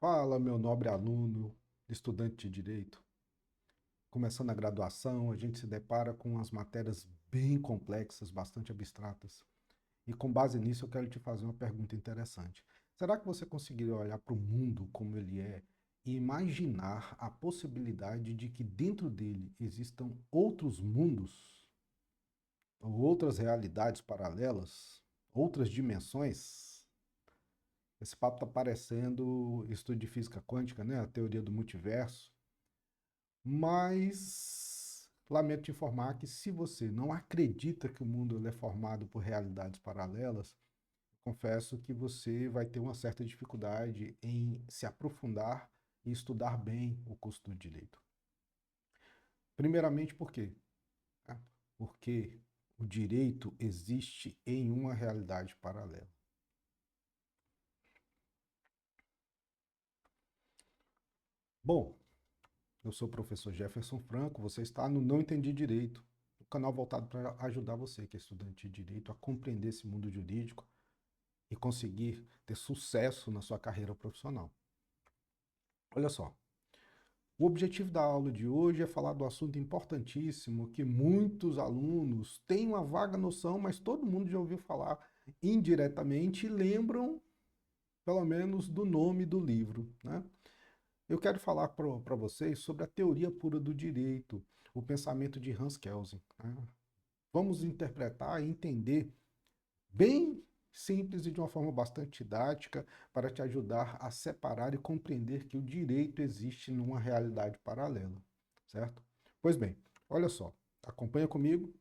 Fala, meu nobre aluno, estudante de direito. Começando a graduação, a gente se depara com umas matérias bem complexas, bastante abstratas. E com base nisso, eu quero te fazer uma pergunta interessante. Será que você conseguiria olhar para o mundo como ele é e imaginar a possibilidade de que dentro dele existam outros mundos, ou outras realidades paralelas, outras dimensões? Esse papo está parecendo estudo de física quântica, né? A teoria do multiverso. Mas lamento te informar que se você não acredita que o mundo ele é formado por realidades paralelas, confesso que você vai ter uma certa dificuldade em se aprofundar e estudar bem o curso do direito. Primeiramente, por quê? Porque o direito existe em uma realidade paralela. Bom, eu sou o professor Jefferson Franco, você está no Não Entendi Direito, um canal voltado para ajudar você, que é estudante de direito, a compreender esse mundo jurídico e conseguir ter sucesso na sua carreira profissional. Olha só, o objetivo da aula de hoje é falar do assunto importantíssimo que muitos alunos têm uma vaga noção, mas todo mundo já ouviu falar indiretamente e lembram, pelo menos, do nome do livro, né? Eu quero falar para vocês sobre a teoria pura do direito, o pensamento de Hans Kelsen, né? Vamos interpretar e entender bem simples e de uma forma bastante didática para te ajudar a separar e compreender que o direito existe numa realidade paralela, certo? Pois bem, olha só, acompanha comigo.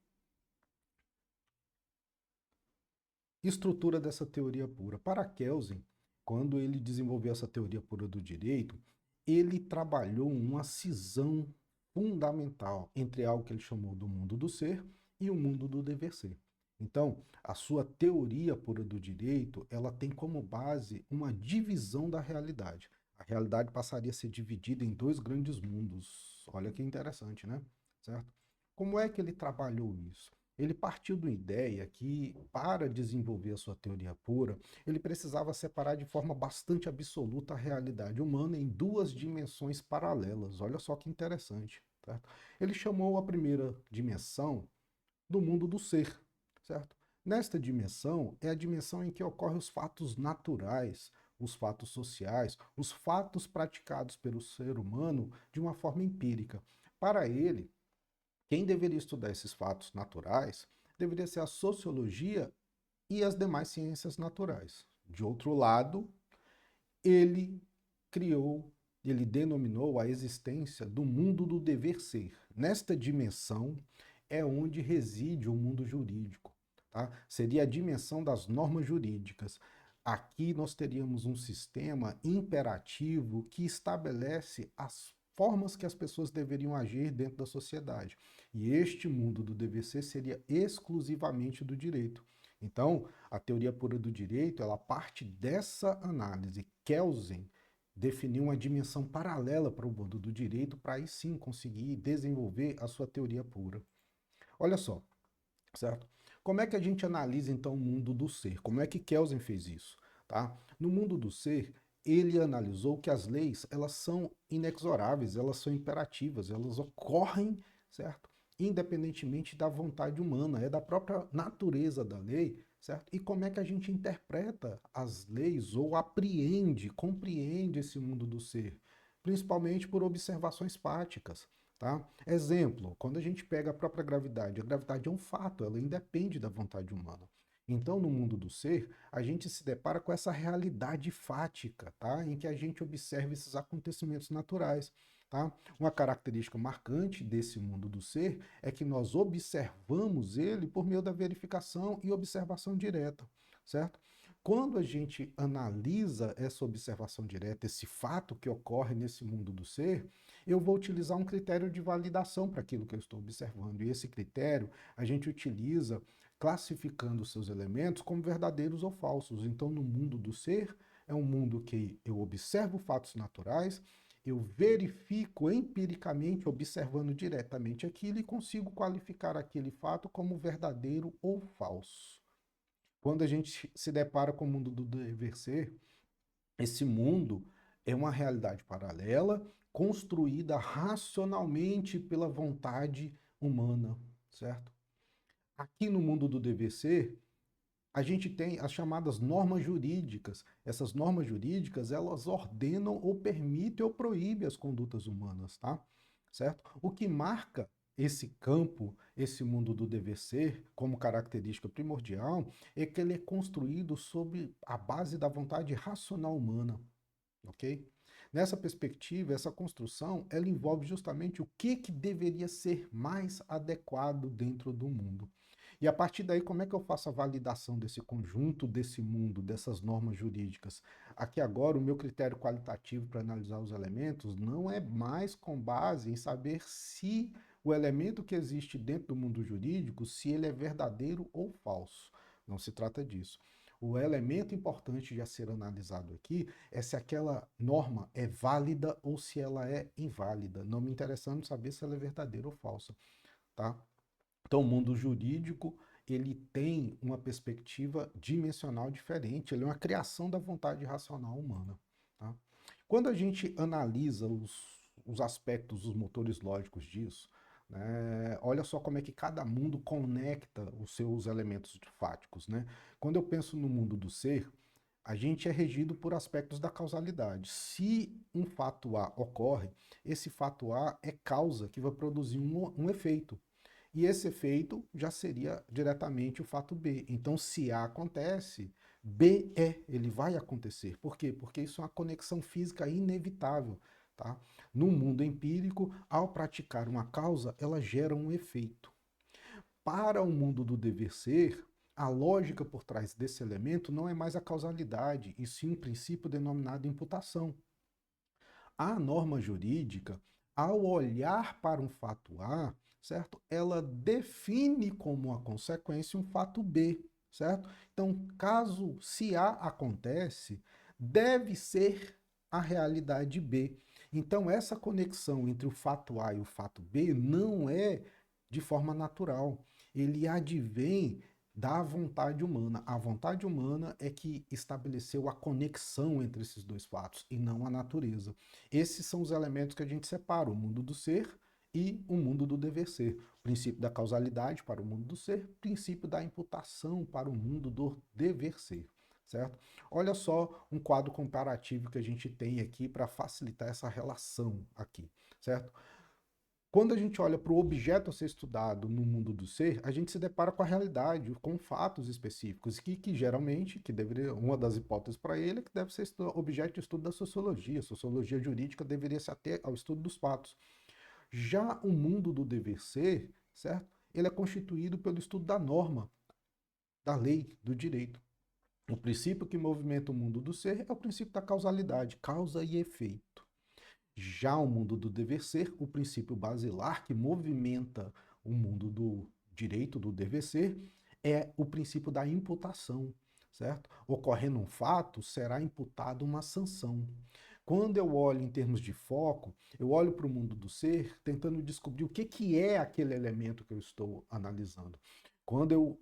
Estrutura dessa teoria pura. Para Kelsen, quando ele desenvolveu essa teoria pura do direito, ele trabalhou uma cisão fundamental entre algo que ele chamou do mundo do ser e o mundo do dever ser. Então, a sua teoria pura do direito, ela tem como base uma divisão da realidade. A realidade passaria a ser dividida em dois grandes mundos. Olha que interessante, né? Certo? Como é que ele trabalhou isso? Ele partiu da ideia que, para desenvolver a sua teoria pura, ele precisava separar de forma bastante absoluta a realidade humana em duas dimensões paralelas. Olha só que interessante. Certo? Ele chamou a primeira dimensão do mundo do ser, certo? Nesta dimensão é a dimensão em que ocorrem os fatos naturais, os fatos sociais, os fatos praticados pelo ser humano de uma forma empírica. Para ele, quem deveria estudar esses fatos naturais deveria ser a sociologia e as demais ciências naturais. De outro lado, ele criou, ele denominou a existência do mundo do dever ser. Nesta dimensão é onde reside o mundo jurídico, tá? Seria a dimensão das normas jurídicas. Aqui nós teríamos um sistema imperativo que estabelece as formas que as pessoas deveriam agir dentro da sociedade. E este mundo do dever ser seria exclusivamente do direito. Então, a teoria pura do direito, ela parte dessa análise. Kelsen definiu uma dimensão paralela para o mundo do direito para aí sim conseguir desenvolver a sua teoria pura. Olha só, certo? Como é que a gente analisa então o mundo do ser? Como é que Kelsen fez isso? Tá? No mundo do ser, ele analisou que as leis elas são inexoráveis, elas são imperativas, elas ocorrem, certo? Independentemente da vontade humana, é da própria natureza da lei, certo? E como é que a gente interpreta as leis ou apreende, compreende esse mundo do ser? Principalmente por observações práticas. Tá? Exemplo, quando a gente pega a gravidade é um fato, ela independe da vontade humana. Então, no mundo do ser, a gente se depara com essa realidade fática, tá? Em que a gente observa esses acontecimentos naturais. Tá? Uma característica marcante desse mundo do ser é que nós observamos ele por meio da verificação e observação direta, certo? Quando a gente analisa essa observação direta, esse fato que ocorre nesse mundo do ser, eu vou utilizar um critério de validação para aquilo que eu estou observando. E esse critério a gente utiliza classificando seus elementos como verdadeiros ou falsos. Então, no mundo do ser, é um mundo que eu observo fatos naturais, eu verifico empiricamente, observando diretamente aquilo e consigo qualificar aquele fato como verdadeiro ou falso. Quando a gente se depara com o mundo do dever ser, esse mundo É uma realidade paralela construída racionalmente pela vontade humana, certo? Aqui no mundo do dever ser, a gente tem as chamadas normas jurídicas. Essas normas jurídicas, elas ordenam ou permitem ou proíbem as condutas humanas, tá? Certo? O que marca esse campo, esse mundo do dever ser, como característica primordial, é que ele é construído sob a base da vontade racional humana, ok? Nessa perspectiva, essa construção, ela envolve justamente o que deveria ser mais adequado dentro do mundo. E a partir daí, como é que eu faço a validação desse conjunto, desse mundo, dessas normas jurídicas? Aqui agora, o meu critério qualitativo para analisar os elementos não é mais com base em saber se o elemento que existe dentro do mundo jurídico, se ele é verdadeiro ou falso. Não se trata disso. O elemento importante a ser analisado aqui é se aquela norma é válida ou se ela é inválida, não me interessando saber se ela é verdadeira ou falsa, tá? Então, o mundo jurídico, ele tem uma perspectiva dimensional diferente, ele é uma criação da vontade racional humana, tá? Quando a gente analisa os aspectos, os motores lógicos disso, né, olha só como é que cada mundo conecta os seus elementos fáticos, né? Quando eu penso no mundo do ser, a gente é regido por aspectos da causalidade. Se um fato A ocorre, esse fato A é causa que vai produzir um efeito. E esse efeito já seria diretamente o fato B. Então, se A acontece, B ele vai acontecer. Por quê? Porque isso é uma conexão física inevitável. Tá? No mundo empírico, ao praticar uma causa, ela gera um efeito. Para o mundo do dever ser, a lógica por trás desse elemento não é mais a causalidade, e sim um princípio denominado imputação. A norma jurídica, ao olhar para um fato A, certo? Ela define como uma consequência um fato B, certo? Então, caso se A acontece, deve ser a realidade B. Então, essa conexão entre o fato A e o fato B não é de forma natural. Ele advém da vontade humana. A vontade humana é que estabeleceu a conexão entre esses dois fatos e não a natureza. Esses são os elementos que a gente separa, o mundo do ser e o mundo do dever ser. O princípio da causalidade para o mundo do ser, princípio da imputação para o mundo do dever ser, certo? Olha só um quadro comparativo que a gente tem aqui para facilitar essa relação aqui, certo? Quando a gente olha para o objeto a ser estudado no mundo do ser, a gente se depara com a realidade, com fatos específicos, que geralmente, que deveria, uma das hipóteses para ele é que deve ser objeto de estudo da sociologia. A sociologia jurídica deveria se ater ao estudo dos fatos. Já o mundo do dever ser, certo? Ele é constituído pelo estudo da norma, da lei, do direito. O princípio que movimenta o mundo do ser é o princípio da causalidade, causa e efeito. Já o mundo do dever ser, o princípio basilar que movimenta o mundo do direito do dever ser, é o princípio da imputação, certo? Ocorrendo um fato, será imputada uma sanção. Quando eu olho em termos de foco, eu olho para o mundo do ser tentando descobrir o que é aquele elemento que eu estou analisando. Quando eu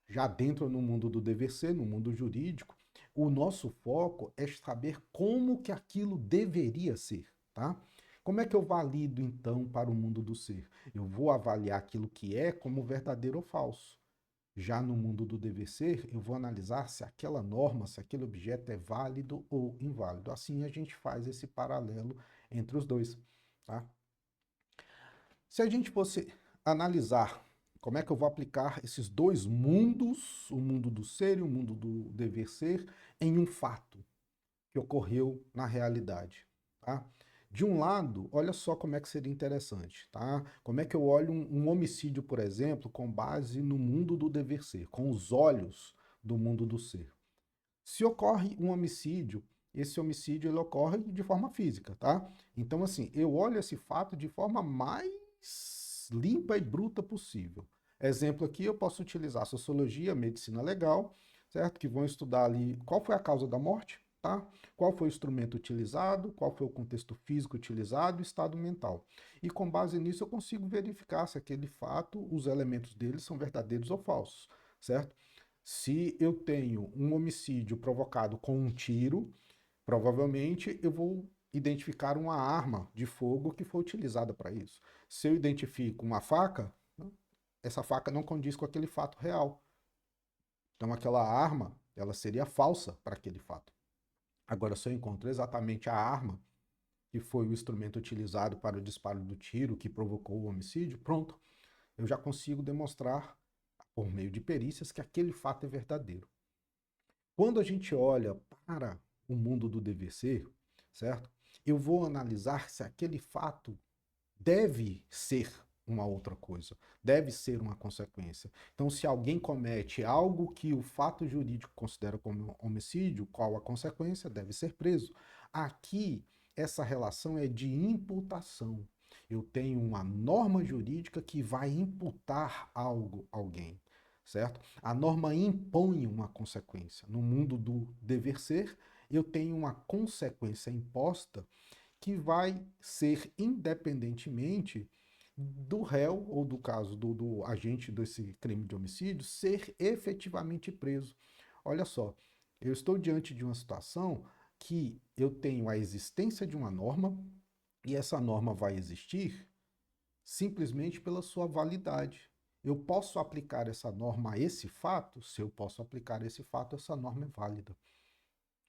já dentro no mundo do dever ser, no mundo jurídico, o nosso foco é saber como que aquilo deveria ser, tá? Como é que eu valido então para o mundo do ser? Eu vou avaliar aquilo que é como verdadeiro ou falso. Já no mundo do dever ser, eu vou analisar se aquela norma, se aquele objeto é válido ou inválido. Assim a gente faz esse paralelo entre os dois, tá? Se a gente fosse analisar como é que eu vou aplicar esses dois mundos, o mundo do ser e o mundo do dever ser, em um fato que ocorreu na realidade, tá? De um lado, olha só como é que seria interessante, tá? Como é que eu olho um homicídio, por exemplo, com base no mundo do dever ser, com os olhos do mundo do ser. Se ocorre um homicídio, esse homicídio ele ocorre de forma física, tá? Então, assim, eu olho esse fato de forma mais limpa e bruta possível. Exemplo aqui, eu posso utilizar sociologia, medicina legal, certo? Que vão estudar ali qual foi a causa da morte, tá? Qual foi o instrumento utilizado, qual foi o contexto físico utilizado e estado mental. E com base nisso eu consigo verificar se aquele fato, os elementos dele são verdadeiros ou falsos, certo? Se eu tenho um homicídio provocado com um tiro, Provavelmente eu vou identificar uma arma de fogo que foi utilizada para isso. Se eu identifico uma faca, essa faca não condiz com aquele fato real. Então aquela arma, ela seria falsa para aquele fato. Agora, se eu encontro exatamente a arma que foi o instrumento utilizado para o disparo do tiro que provocou o homicídio, pronto, eu já consigo demonstrar, por meio de perícias, que aquele fato é verdadeiro. Quando a gente olha para o mundo do dever ser, certo? Eu vou analisar se aquele fato deve ser uma outra coisa, deve ser uma consequência. Então, se alguém comete algo que o fato jurídico considera como homicídio, qual a consequência? Deve ser preso. Aqui, essa relação é de imputação. Eu tenho uma norma jurídica que vai imputar algo a alguém, certo? A norma impõe uma consequência. No mundo do dever ser, eu tenho uma consequência imposta que vai ser independentemente do réu, ou do caso do agente desse crime de homicídio, ser efetivamente preso. Olha só, eu estou diante de uma situação que eu tenho a existência de uma norma, e essa norma vai existir simplesmente pela sua validade. Eu posso aplicar essa norma a esse fato? Se eu posso aplicar esse fato, essa norma é válida.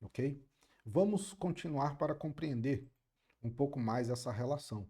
Ok? Vamos continuar para compreender um pouco mais essa relação.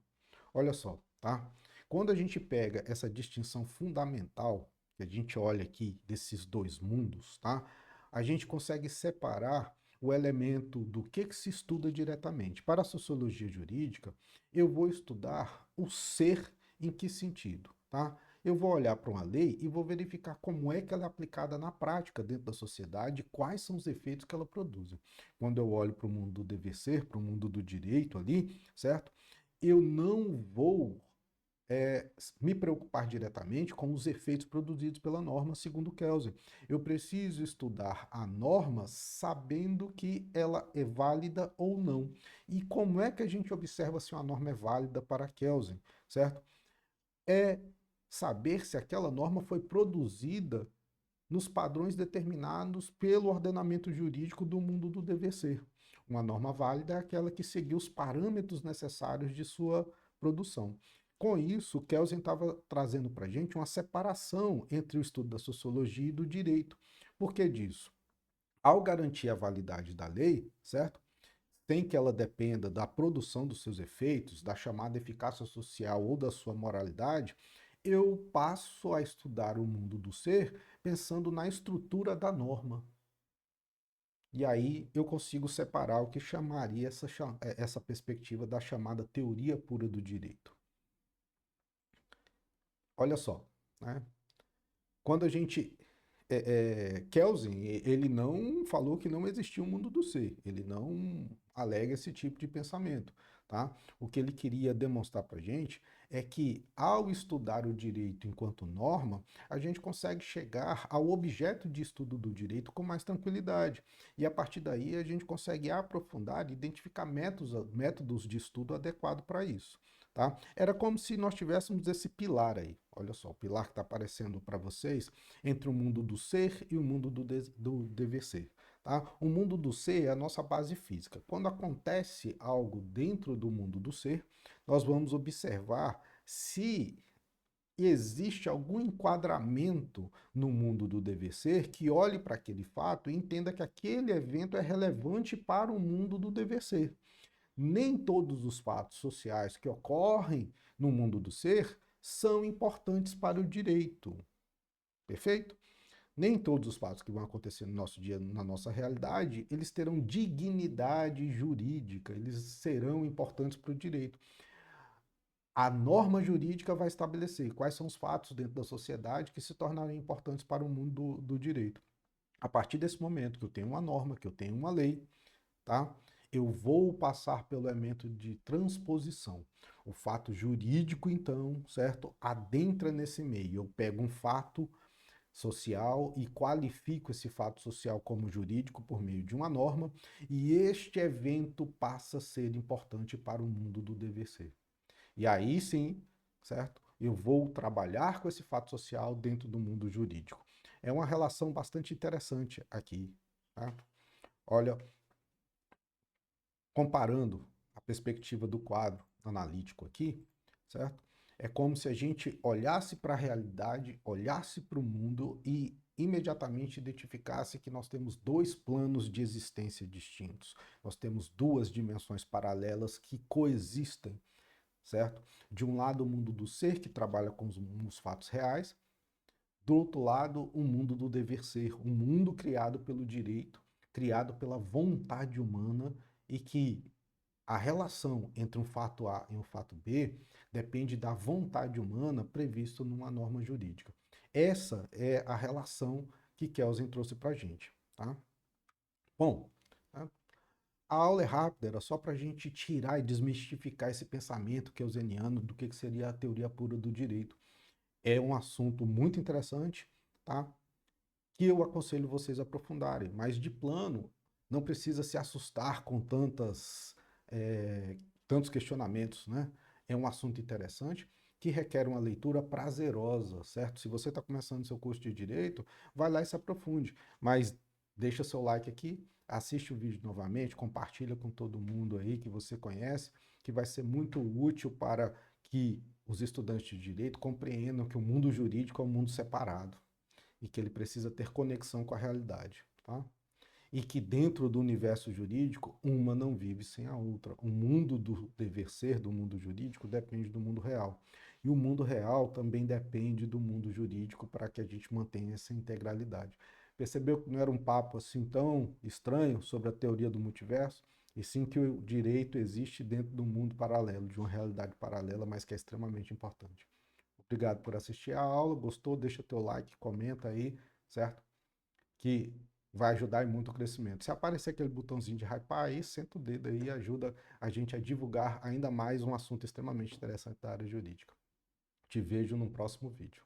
Olha só, tá? Quando a gente pega essa distinção fundamental, que a gente olha aqui desses dois mundos, tá? A gente consegue separar o elemento do que se estuda diretamente. Para a sociologia jurídica, eu vou estudar o ser em que sentido, tá? Eu vou olhar para uma lei e vou verificar como é que ela é aplicada na prática dentro da sociedade, quais são os efeitos que ela produz. Quando eu olho para o mundo do dever ser, para o mundo do direito ali, certo? Eu não vou me preocupar diretamente com os efeitos produzidos pela norma, segundo Kelsen. Eu preciso estudar a norma sabendo que ela é válida ou não. E como é que a gente observa se uma norma é válida para Kelsen, certo? É saber se aquela norma foi produzida nos padrões determinados pelo ordenamento jurídico do mundo do dever ser. Uma norma válida é aquela que seguiu os parâmetros necessários de sua produção. Com isso, Kelsen estava trazendo para a gente uma separação entre o estudo da sociologia e do direito. Por que disso? Ao garantir a validade da lei, certo? Sem que ela dependa da produção dos seus efeitos, da chamada eficácia social ou da sua moralidade, eu passo a estudar o mundo do ser pensando na estrutura da norma. E aí eu consigo separar o que chamaria essa perspectiva da chamada teoria pura do direito. Olha só, né? Quando a gente Kelsen, ele não falou que não existia um mundo do ser, ele não alega esse tipo de pensamento, tá? O que ele queria demonstrar para a gente é que, ao estudar o direito enquanto norma, a gente consegue chegar ao objeto de estudo do direito com mais tranquilidade. E a partir daí a gente consegue aprofundar e identificar métodos de estudo adequados para isso. Tá? Era como se nós tivéssemos esse pilar aí. Olha só, o pilar que está aparecendo para vocês entre o mundo do ser e o mundo do dever ser. Tá? O mundo do ser é a nossa base física. Quando acontece algo dentro do mundo do ser, nós vamos observar se existe algum enquadramento no mundo do dever ser que olhe para aquele fato e entenda que aquele evento é relevante para o mundo do dever ser. Nem todos os fatos sociais que ocorrem no mundo do ser são importantes para o direito. Perfeito? Nem todos os fatos que vão acontecer no nosso dia, na nossa realidade, eles terão dignidade jurídica, eles serão importantes para o direito. A norma jurídica vai estabelecer quais são os fatos dentro da sociedade que se tornarão importantes para o mundo do direito. A partir desse momento que eu tenho uma norma, que eu tenho uma lei, tá? Eu vou passar pelo elemento de transposição. O fato jurídico, então, certo? Adentra nesse meio. Eu pego um fato social e qualifico esse fato social como jurídico por meio de uma norma, e este evento passa a ser importante para o mundo do dever ser. E aí sim, certo? Eu vou trabalhar com esse fato social dentro do mundo jurídico. É uma relação bastante interessante aqui, tá? Olha, comparando a perspectiva do quadro analítico aqui, certo? É como se a gente olhasse para a realidade, olhasse para o mundo e imediatamente identificasse que nós temos dois planos de existência distintos. Nós temos duas dimensões paralelas que coexistem, certo? De um lado, o mundo do ser, que trabalha com os fatos reais, do outro lado, o mundo do dever ser, um mundo criado pelo direito, criado pela vontade humana e que a relação entre um fato A e um fato B depende da vontade humana prevista numa norma jurídica. Essa é a relação que Kelsen trouxe para a gente. Tá? Bom, tá? A aula é rápida, era só para a gente tirar e desmistificar esse pensamento kelseniano do que seria a teoria pura do direito. É um assunto muito interessante, tá? Que eu aconselho vocês a aprofundarem, mas de plano, não precisa se assustar com tantos questionamentos, né? É um assunto interessante que requer uma leitura prazerosa, certo? Se você está começando seu curso de Direito, vai lá e se aprofunde, mas deixa seu like aqui, assiste o vídeo novamente, compartilha com todo mundo aí que você conhece, que vai ser muito útil para que os estudantes de Direito compreendam que o mundo jurídico é um mundo separado e que ele precisa ter conexão com a realidade, tá? E que dentro do universo jurídico, uma não vive sem a outra. O mundo do dever ser, do mundo jurídico, depende do mundo real. E o mundo real também depende do mundo jurídico para que a gente mantenha essa integralidade. Percebeu que não era um papo assim tão estranho sobre a teoria do multiverso? E sim que o direito existe dentro do mundo paralelo, de uma realidade paralela, mas que é extremamente importante. Obrigado por assistir a aula. Gostou? Deixa teu like, comenta aí, certo? Que vai ajudar muito o crescimento. Se aparecer aquele botãozinho de hypar aí, senta o dedo aí e ajuda a gente a divulgar ainda mais um assunto extremamente interessante da área jurídica. Te vejo no próximo vídeo.